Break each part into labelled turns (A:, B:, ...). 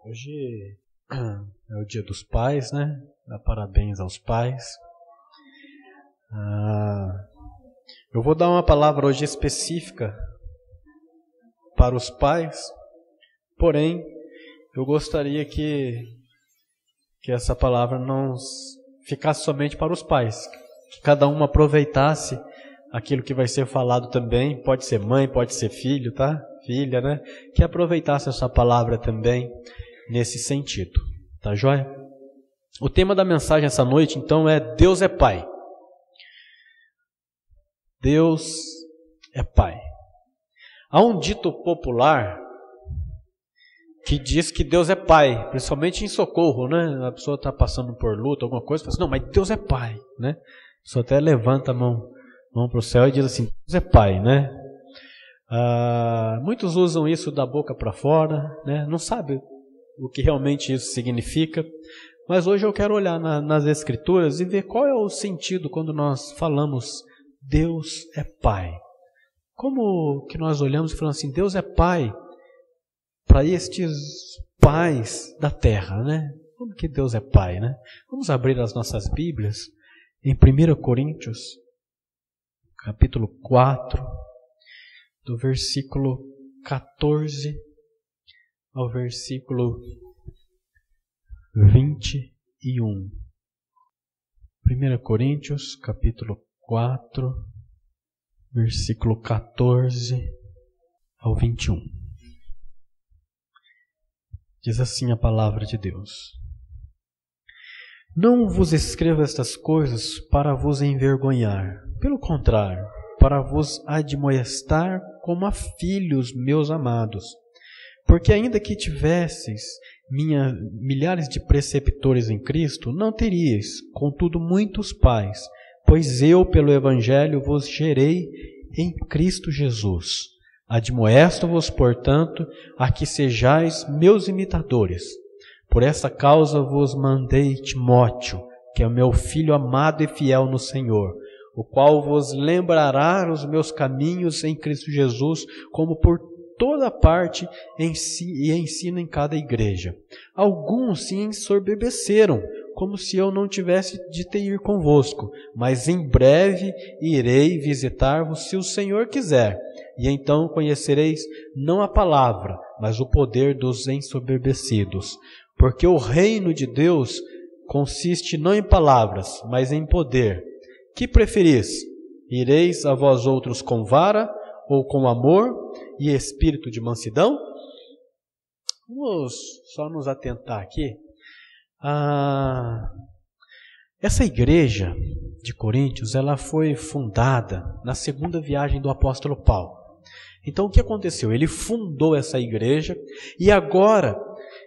A: Hoje é o Dia dos Pais, né? Dá parabéns aos pais. Eu vou dar uma palavra hoje específica para os pais, porém, eu gostaria que essa palavra não ficasse somente para os pais, que cada um aproveitasse aquilo que vai ser falado também, pode ser mãe, pode ser filho, tá? Filha, né? Que aproveitasse essa palavra também nesse sentido, tá joia? O tema da mensagem essa noite, então, é Deus é Pai. Deus é Pai. Há um dito popular que diz que Deus é Pai, principalmente em socorro, né? A pessoa está passando por luta, alguma coisa, fala assim, não, mas Deus é Pai, né? A pessoa até levanta a mão para o céu e diz assim, Deus é Pai, né? Muitos usam isso da boca para fora, né? Não sabe o que realmente isso significa, mas hoje eu quero olhar nas Escrituras e ver qual é o sentido quando nós falamos Deus é Pai. Como que nós olhamos e falamos assim, Deus é Pai para estes pais da terra, né? Como que Deus é Pai, né? Vamos abrir as nossas Bíblias em 1 Coríntios, capítulo 4, do versículo 14 ao versículo 21. 1 Coríntios, capítulo 4, versículo 14 ao 21. Diz assim a palavra de Deus. Não vos escrevo estas coisas para vos envergonhar, pelo contrário, para vos admoestar como a filhos meus amados. Porque ainda que tivesseis milhares de preceptores em Cristo, não teríeis, contudo, muitos pais, pois eu, pelo Evangelho, vos gerei em Cristo Jesus. Admoesto-vos, portanto, a que sejais meus imitadores. Por essa causa vos mandei Timóteo, que é o meu filho amado e fiel no Senhor, o qual vos lembrará os meus caminhos em Cristo Jesus, como por toda parte e ensina em cada igreja. Alguns se ensoberbeceram, como se eu não tivesse de ir convosco, mas em breve irei visitar-vos se o Senhor quiser, e então conhecereis não a palavra, mas o poder dos ensoberbecidos. Porque o reino de Deus consiste não em palavras, mas em poder. Que preferis? Ireis a vós outros com vara ou com amor e espírito de mansidão? Vamos só nos atentar aqui. Essa igreja de Coríntios, ela foi fundada na segunda viagem do apóstolo Paulo. Então o que aconteceu? Ele fundou essa igreja e agora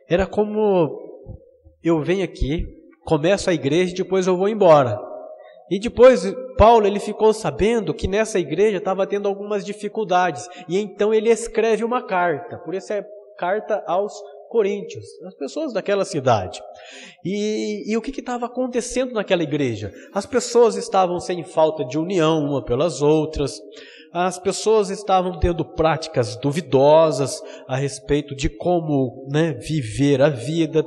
A: era como eu venho aqui, começo a igreja e depois eu vou embora. E depois Paulo ele ficou sabendo que nessa igreja estava tendo algumas dificuldades. E então ele escreve uma carta. Por isso é carta aos Coríntios, as pessoas daquela cidade. E o que estava acontecendo naquela igreja? As pessoas estavam sem falta de união uma pelas outras. As pessoas estavam tendo práticas duvidosas a respeito de como, viver a vida.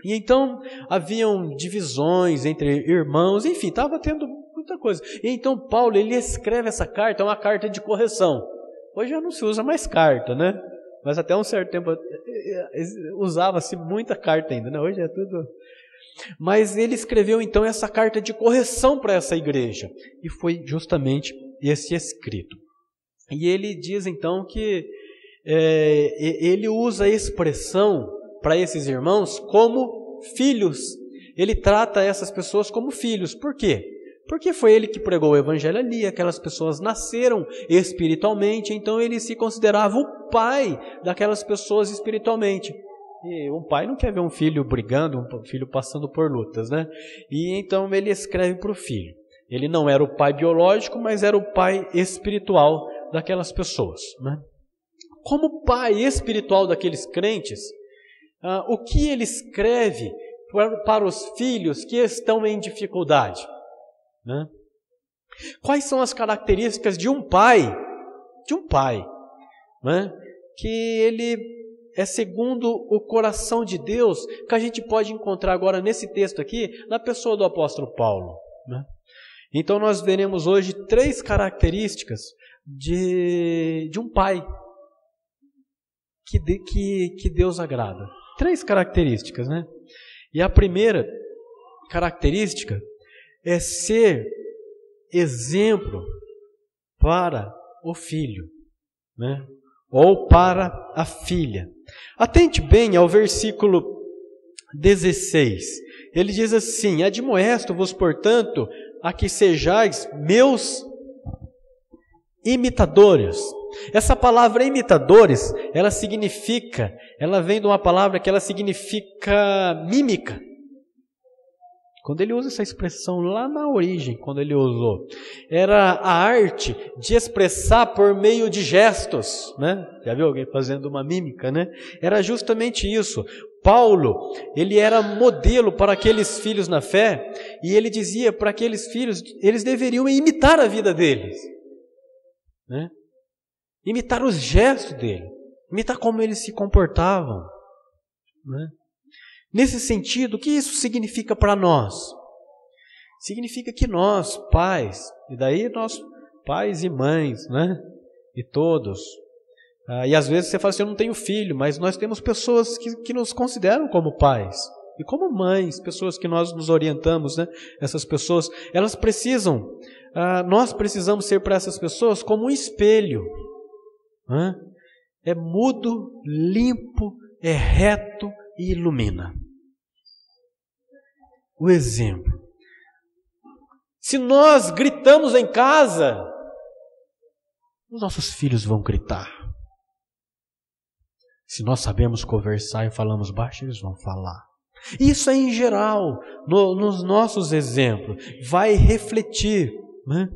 A: E então haviam divisões entre irmãos, enfim, estava tendo muita coisa. E então Paulo ele escreve essa carta, é uma carta de correção. Hoje já não se usa mais carta, né? Mas até um certo tempo usava-se muita carta ainda, né? Hoje é tudo... Mas ele escreveu então essa carta de correção para essa igreja. E foi justamente esse escrito. E ele diz então que ele usa a expressão para esses irmãos como filhos. Ele trata essas pessoas como filhos. Por quê? Porque foi ele que pregou o evangelho ali, aquelas pessoas nasceram espiritualmente, então ele se considerava o pai daquelas pessoas espiritualmente. E um pai não quer ver um filho brigando, um filho passando por lutas, né? E então ele escreve para o filho. Ele não era o pai biológico, mas era o pai espiritual daquelas pessoas, né? Como pai espiritual daqueles crentes, o que ele escreve para os filhos que estão em dificuldade? Né? Quais são as características de um pai? Né? Que ele é segundo o coração de Deus, que a gente pode encontrar agora nesse texto aqui, na pessoa do apóstolo Paulo, né? Então nós veremos hoje 3 características de um pai que Deus agrada. 3 características, né? E a primeira característica é ser exemplo para o filho, né? Ou para a filha. Atente bem ao versículo 16. Ele diz assim: admoesto-vos, portanto, a que sejais meus imitadores. Essa palavra imitadores, ela vem de uma palavra que ela significa mímica. Quando ele usa essa expressão lá na origem, quando ele usou, era a arte de expressar por meio de gestos, né? Já viu alguém fazendo uma mímica, né? Era justamente isso. Paulo, ele era modelo para aqueles filhos na fé, e ele dizia para aqueles filhos, eles deveriam imitar a vida deles, né? Imitar os gestos dele, imitar como eles se comportavam, né? Nesse sentido, o que isso significa para nós? Significa que nós, pais, e daí nós, pais e mães, né? E todos, e às vezes você fala assim, eu não tenho filho, mas nós temos pessoas que nos consideram como pais, e como mães, pessoas que nós nos orientamos, né? Essas pessoas, elas precisam, nós precisamos ser para essas pessoas como um espelho, né? É mudo, limpo, é reto e ilumina. O exemplo. Se nós gritamos em casa, os nossos filhos vão gritar. Se nós sabemos conversar e falamos baixo, eles vão falar. Isso é em geral, nos nossos exemplos, vai refletir, né?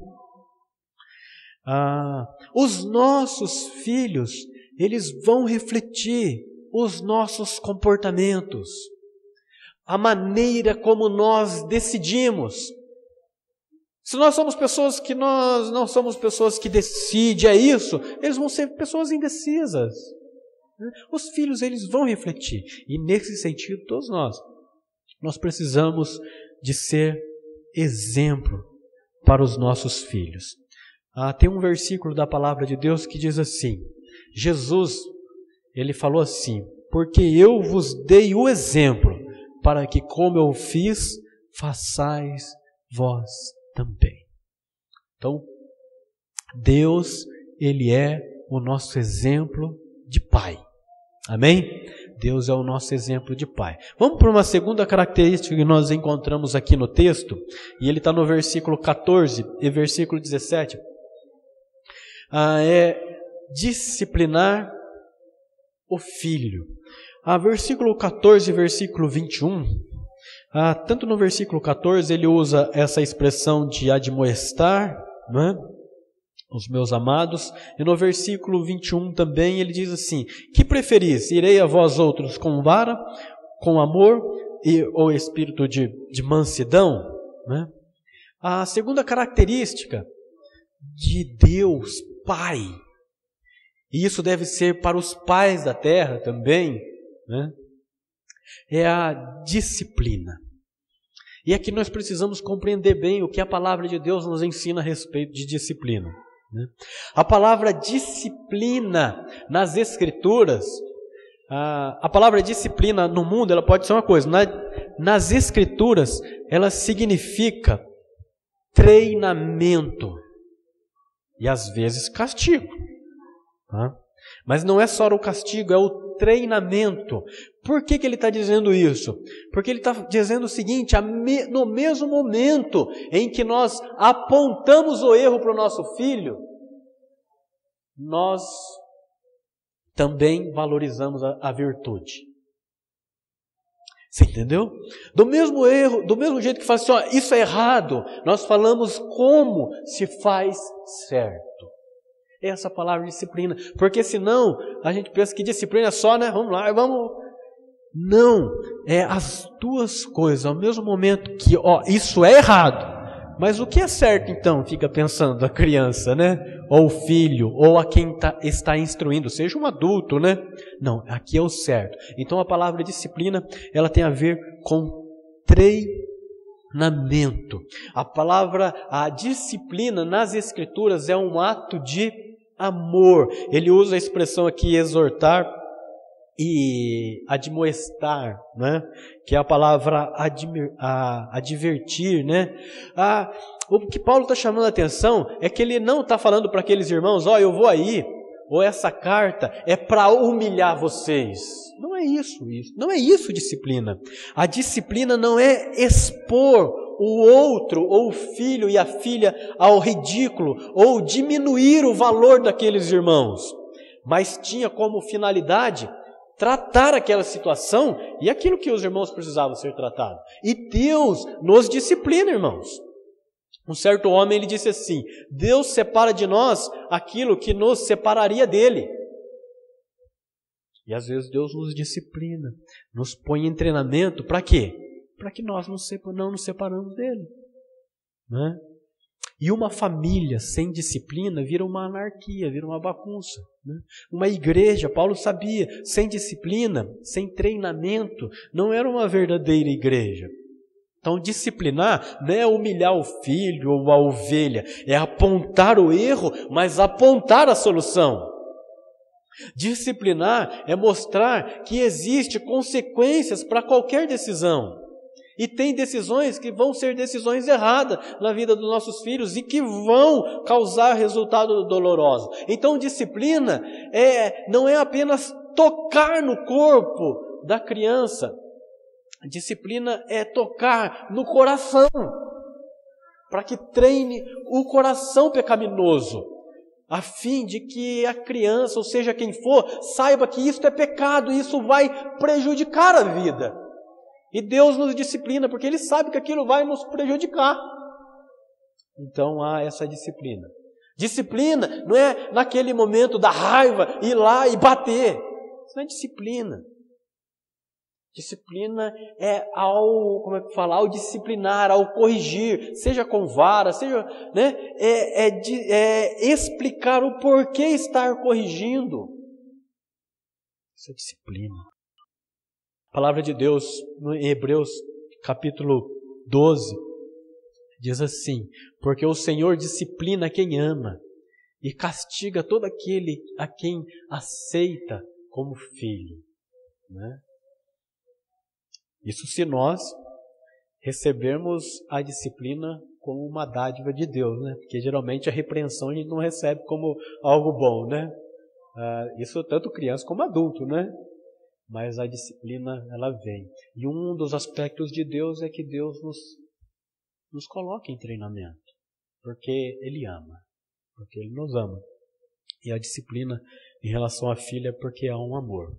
A: Os nossos filhos, eles vão refletir os nossos comportamentos, a maneira como nós decidimos. Se nós somos pessoas que nós não somos pessoas que decidem, é isso, eles vão ser pessoas indecisas. Os filhos, eles vão refletir. E nesse sentido, todos nós precisamos de ser exemplo para os nossos filhos. Tem um versículo da palavra de Deus que diz assim, Jesus, ele falou assim, porque eu vos dei o exemplo, para que como eu fiz, façais vós também. Então, Deus, ele é o nosso exemplo de pai. Amém? Deus é o nosso exemplo de pai. Vamos para uma segunda característica que nós encontramos aqui no texto, e ele está no versículo 14 e versículo 17. É disciplinar o filho. Versículo 14 e versículo 21, tanto no versículo 14 ele usa essa expressão de admoestar, né, os meus amados, e no versículo 21 também ele diz assim, que preferis, irei a vós outros com vara, com amor e o espírito de mansidão, né? A segunda característica de Deus, Pai, e isso deve ser para os pais da terra também, né? É a disciplina. E aqui nós precisamos compreender bem o que a palavra de Deus nos ensina a respeito de disciplina, né? A palavra disciplina nas Escrituras, a palavra disciplina no mundo, ela pode ser uma coisa, nas Escrituras ela significa treinamento e às vezes castigo, tá? Mas não é só o castigo, é o treinamento. Por que ele está dizendo isso? Porque ele está dizendo o seguinte, no mesmo momento em que nós apontamos o erro para o nosso filho, nós também valorizamos a virtude. Você entendeu? Do mesmo jeito que fala assim, ó, isso é errado, nós falamos como se faz certo. Essa palavra disciplina, porque senão a gente pensa que disciplina é só, né? Vamos lá, vamos. Não, é as duas coisas, ao mesmo momento que, ó, isso é errado, Mas o que é certo então? Fica pensando a criança, né? Ou o filho, ou a quem está instruindo, seja um adulto, né? Não, aqui é o certo. Então a palavra disciplina, ela tem a ver com treinamento. A disciplina nas Escrituras é um ato de amor. Ele usa a expressão aqui exortar e admoestar, né? Que é a palavra advertir, né? O que Paulo está chamando a atenção é que ele não está falando para aqueles irmãos, eu vou aí, ou essa carta é para humilhar vocês. Não é isso. Não é isso disciplina. A disciplina não é expor o outro, ou o filho e a filha ao ridículo, ou diminuir o valor daqueles irmãos, mas tinha como finalidade tratar aquela situação e aquilo que os irmãos precisavam ser tratados. E Deus nos disciplina, irmãos. Um certo homem, ele disse assim: Deus separa de nós aquilo que nos separaria dele. E às vezes Deus nos disciplina, nos põe em treinamento, para quê? Para que nós não nos separamos dele, né? E uma família sem disciplina vira uma anarquia, vira uma bagunça, né? Uma igreja, Paulo sabia, sem disciplina, sem treinamento, não era uma verdadeira igreja. Então disciplinar não é humilhar o filho ou a ovelha, é apontar o erro, mas apontar a solução. Disciplinar é mostrar que existem consequências para qualquer decisão. E tem decisões que vão ser decisões erradas na vida dos nossos filhos e que vão causar resultado doloroso. Então disciplina não é apenas tocar no corpo da criança. Disciplina é tocar no coração, para que treine o coração pecaminoso, a fim de que a criança, ou seja, quem for, saiba que isso é pecado, isso vai prejudicar a vida. E Deus nos disciplina, porque Ele sabe que aquilo vai nos prejudicar. Então há essa disciplina. Disciplina não é naquele momento da raiva ir lá e bater. Isso não é disciplina. Disciplina é ao disciplinar, ao corrigir, seja com vara, seja, né, explicar o porquê estar corrigindo. Isso é disciplina. A palavra de Deus, em Hebreus capítulo 12, diz assim: porque o Senhor disciplina quem ama e castiga todo aquele a quem aceita como filho, né? Isso se nós recebermos a disciplina como uma dádiva de Deus, né? Porque geralmente a repreensão a gente não recebe como algo bom, né? Isso tanto criança como adulto, né? Mas a disciplina, ela vem. E um dos aspectos de Deus é que Deus nos coloca em treinamento, porque Ele ama, porque Ele nos ama. E a disciplina em relação à filha é porque há um amor.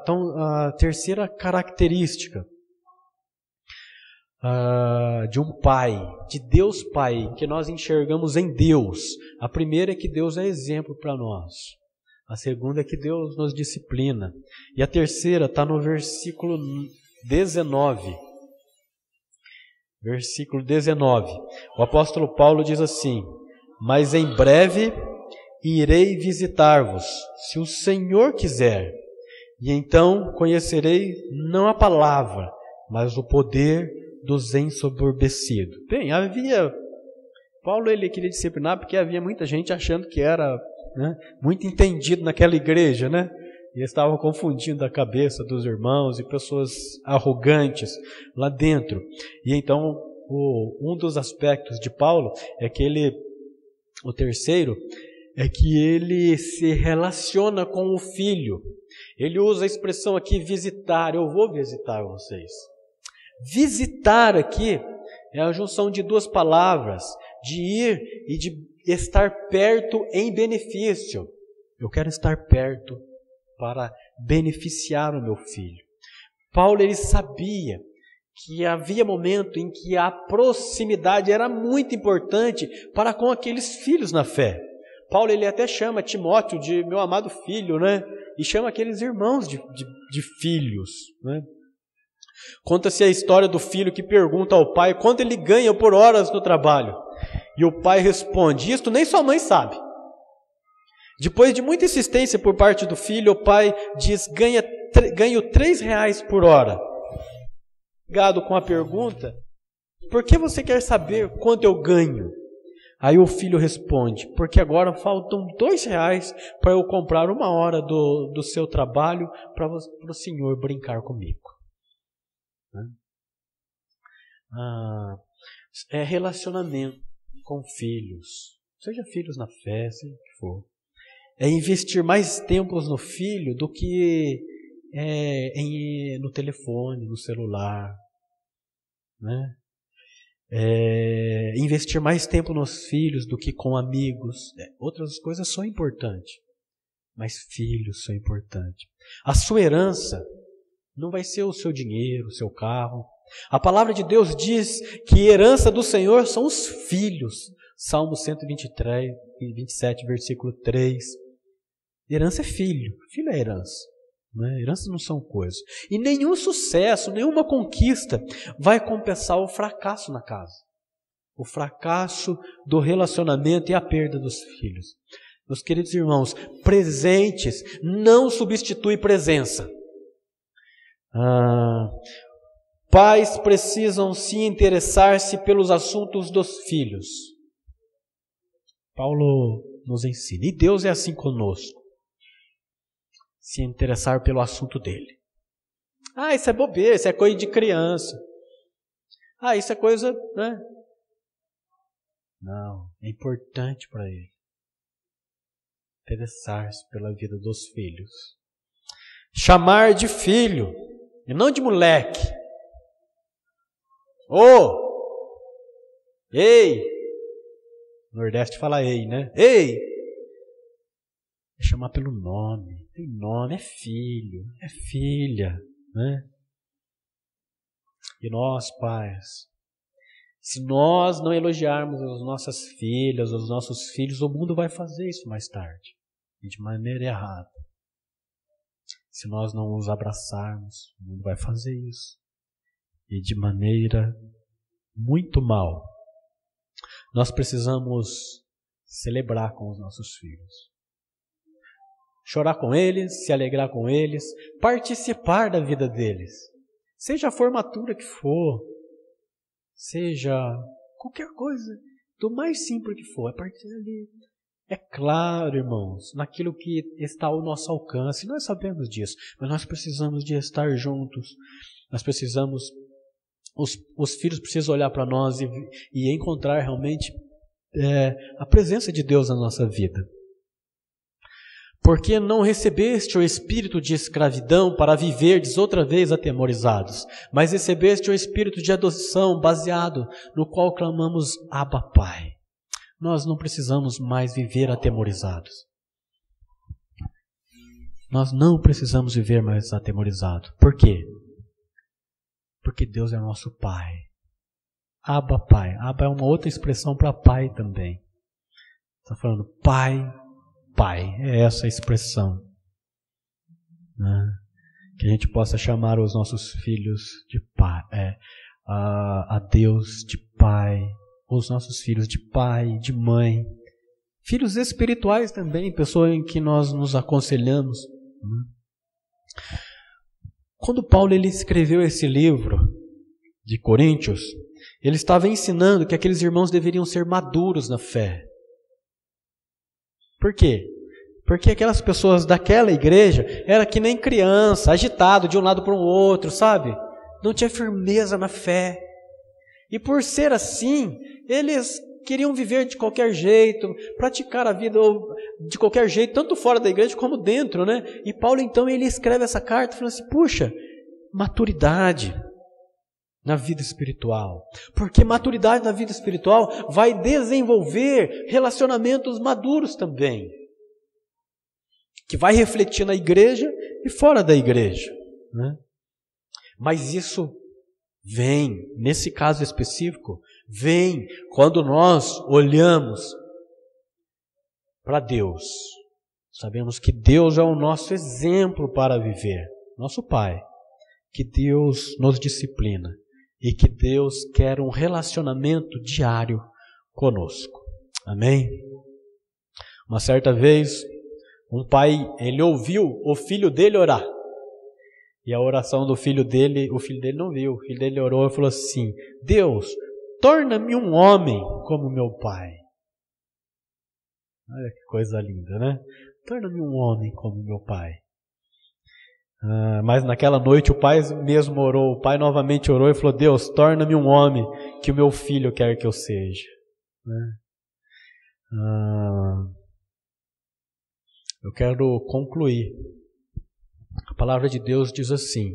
A: Então, a terceira característica de um pai, de Deus Pai, que nós enxergamos em Deus. A primeira é que Deus é exemplo para nós. A segunda é que Deus nos disciplina. E a terceira está no versículo 19. Versículo 19. O apóstolo Paulo diz assim: mas em breve irei visitar-vos, se o Senhor quiser, e então conhecerei não a palavra, mas o poder dos ensoberbecidos. Bem, Paulo ele queria disciplinar porque havia muita gente achando que era, né, muito entendido naquela igreja, né? E estavam confundindo a cabeça dos irmãos e pessoas arrogantes lá dentro. E então, um dos aspectos de Paulo é que o terceiro, é que ele se relaciona com o filho. Ele usa a expressão aqui, visitar. Eu vou visitar vocês. Visitar aqui é a junção de duas palavras, de ir e de estar perto em benefício. Eu quero estar perto para beneficiar o meu filho. Paulo, ele sabia que havia momento em que a proximidade era muito importante para com aqueles filhos na fé. Paulo, ele até chama Timóteo de meu amado filho, né? E chama aqueles irmãos de filhos, né? Conta-se a história do filho que pergunta ao pai quanto ele ganha por horas no trabalho. E o pai responde: isto nem sua mãe sabe. Depois de muita insistência por parte do filho, o pai diz: ganho 3 reais por hora. Ligado com a pergunta: por que você quer saber quanto eu ganho? Aí o filho responde: porque agora faltam 2 reais para eu comprar 1 hora do seu trabalho para o senhor brincar comigo. É relacionamento com filhos, seja filhos na fé, seja o que for. É investir mais tempo no filho do que no telefone, no celular, né? Investir mais tempo nos filhos do que com amigos. Outras coisas são importantes, mas filhos são importantes. A sua herança não vai ser o seu dinheiro, o seu carro. A palavra de Deus diz que herança do Senhor são os filhos. Salmo 123, 27, versículo 3. Herança é filho. Filho é herança. Né? Heranças não são coisas. E nenhum sucesso, nenhuma conquista vai compensar o fracasso na casa. O fracasso do relacionamento e a perda dos filhos. Meus queridos irmãos, presentes não substitui presença. Pais precisam se interessar-se pelos assuntos dos filhos. Paulo nos ensina. E Deus é assim conosco. Se interessar pelo assunto dele. Isso é bobeira, isso é coisa de criança. Isso é coisa, né? Não, é importante para ele. Interessar-se pela vida dos filhos. Chamar de filho, e não de moleque. Ei! Nordeste fala ei, né? Ei! É chamar pelo nome. Tem nome, é filho, é filha, né? E nós, pais, se nós não elogiarmos as nossas filhas, os nossos filhos, o mundo vai fazer isso mais tarde. E de maneira errada. Se nós não os abraçarmos, o mundo vai fazer isso. E de maneira muito mal. Nós precisamos celebrar com os nossos filhos. Chorar com eles, se alegrar com eles, participar da vida deles. Seja a formatura que for, seja qualquer coisa, do mais simples que for, a partir dali. É claro, irmãos, naquilo que está ao nosso alcance, nós sabemos disso, mas nós precisamos de estar juntos, nós precisamos, os filhos precisam olhar para nós e encontrar realmente a presença de Deus na nossa vida. Porque não recebeste o espírito de escravidão para viverdes outra vez atemorizados, mas recebeste o espírito de adoção baseado no qual clamamos Abba Pai. Nós não precisamos mais viver atemorizados. Nós não precisamos viver mais atemorizados. Por quê? Porque Deus é nosso Pai. Abba Pai. Abba é uma outra expressão para Pai também. Está falando Pai. Pai, é essa a expressão, né? Que a gente possa chamar os nossos filhos de Pai, a Deus de Pai, os nossos filhos de pai, de mãe, filhos espirituais também, pessoas em que nós nos aconselhamos. Quando Paulo ele escreveu esse livro de Coríntios, ele estava ensinando que aqueles irmãos deveriam ser maduros na fé. Por quê? Porque aquelas pessoas daquela igreja eram que nem criança, agitado de um lado para o outro, sabe? Não tinha firmeza na fé. E por ser assim, eles queriam viver de qualquer jeito, praticar a vida de qualquer jeito, tanto fora da igreja como dentro, né? E Paulo então ele escreve essa carta falando assim, puxa, maturidade na vida espiritual. Porque maturidade na vida espiritual vai desenvolver relacionamentos maduros também. Que vai refletir na igreja e fora da igreja, né? Mas isso vem, nesse caso específico, vem quando nós olhamos para Deus. Sabemos que Deus é o nosso exemplo para viver, nosso Pai. que Deus nos disciplina e que Deus quer um relacionamento diário conosco. Amém? Uma certa vez, um pai, ele ouviu o filho dele orar. E a oração do filho dele, o filho dele não viu. O filho dele orou e falou assim: Deus, torna-me um homem como meu pai. Olha que coisa linda, né? Torna-me um homem como meu pai. Mas naquela noite o pai mesmo orou. O pai novamente orou e falou: Deus, torna-me um homem que o meu filho quer que eu seja. Eu quero concluir. A palavra de Deus diz assim: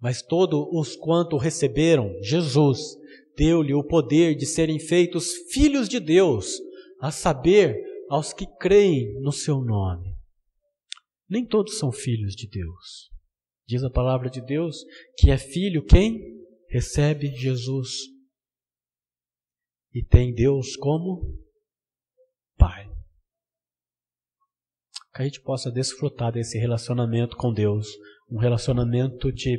A: mas todos os quanto receberam, Jesus deu-lhe o poder de serem feitos filhos de Deus, a saber, aos que creem no seu nome. Nem todos são filhos de Deus. Diz a palavra de Deus que é filho quem recebe Jesus e tem Deus como Pai. Que a gente possa desfrutar desse relacionamento com Deus, um relacionamento de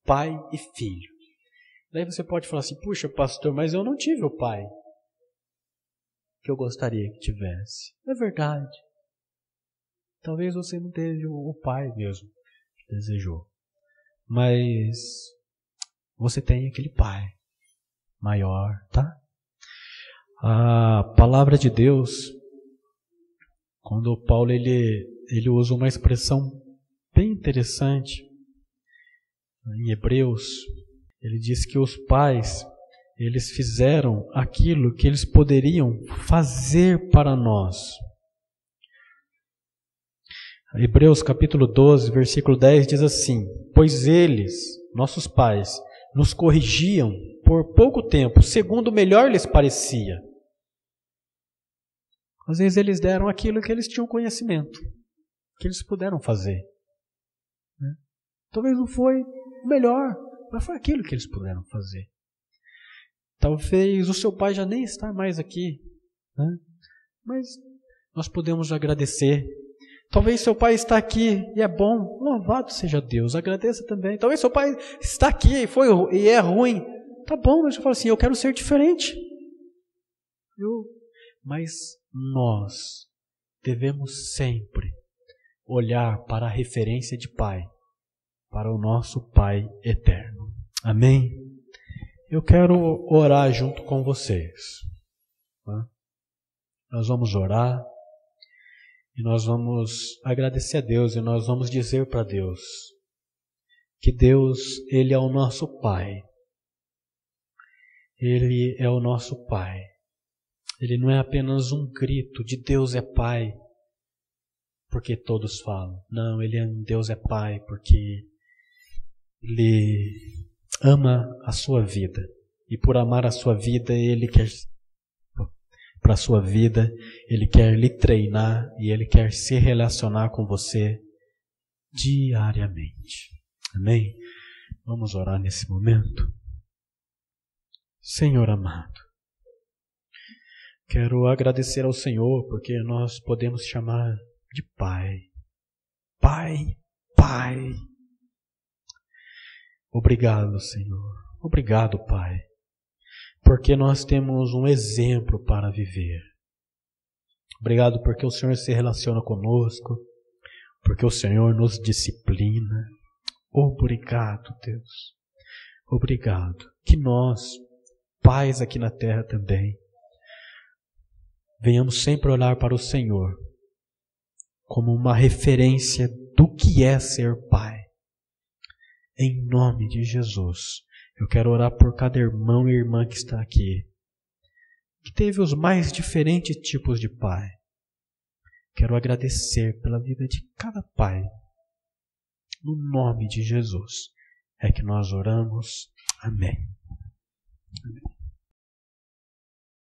A: pai e filho. Daí você pode falar assim: puxa, pastor, mas eu não tive o pai que eu gostaria que tivesse. É verdade. Talvez você não teve o pai mesmo que desejou. Mas você tem aquele pai maior, tá? A palavra de Deus, quando o Paulo ele usa uma expressão bem interessante em Hebreus, ele diz que os pais, eles fizeram aquilo que eles poderiam fazer para nós. Hebreus capítulo 12, versículo 10 diz assim: pois eles, nossos pais, nos corrigiam por pouco tempo, segundo melhor lhes parecia. Às vezes eles deram aquilo que eles tinham conhecimento, que eles puderam fazer. Talvez não foi o melhor, mas foi aquilo que eles puderam fazer. Talvez o seu pai já nem está mais aqui, mas nós podemos agradecer. Talvez seu pai está aqui e é bom, louvado seja Deus, agradeça também. Talvez seu pai está aqui e é ruim, tá bom, mas eu falo assim: eu quero ser diferente. Mas nós devemos sempre olhar para a referência de pai, para o nosso Pai eterno. Amém? Eu quero orar junto com vocês. Nós vamos orar e nós vamos agradecer a Deus e nós vamos dizer para Deus que Deus, Ele é o nosso Pai. Ele é o nosso Pai. Ele não é apenas um grito de Deus é Pai, porque todos falam. Não, Deus é Pai porque Ele ama a sua vida. E por amar a sua vida, Ele quer, para a sua vida, Ele quer lhe treinar e Ele quer se relacionar com você diariamente. Amém? Vamos orar nesse momento. Senhor amado, quero agradecer ao Senhor porque nós podemos chamar de Pai. Pai, Pai. Obrigado, Senhor. Obrigado, Pai. Porque nós temos um exemplo para viver. Obrigado porque o Senhor se relaciona conosco. Porque o Senhor nos disciplina. Obrigado, Deus. Obrigado. Que nós, pais aqui na terra também, venhamos sempre olhar para o Senhor como uma referência do que é ser pai. Em nome de Jesus, eu quero orar por cada irmão e irmã que está aqui, que teve os mais diferentes tipos de pai. Quero agradecer pela vida de cada pai. No nome de Jesus é que nós oramos. Amém. Amém.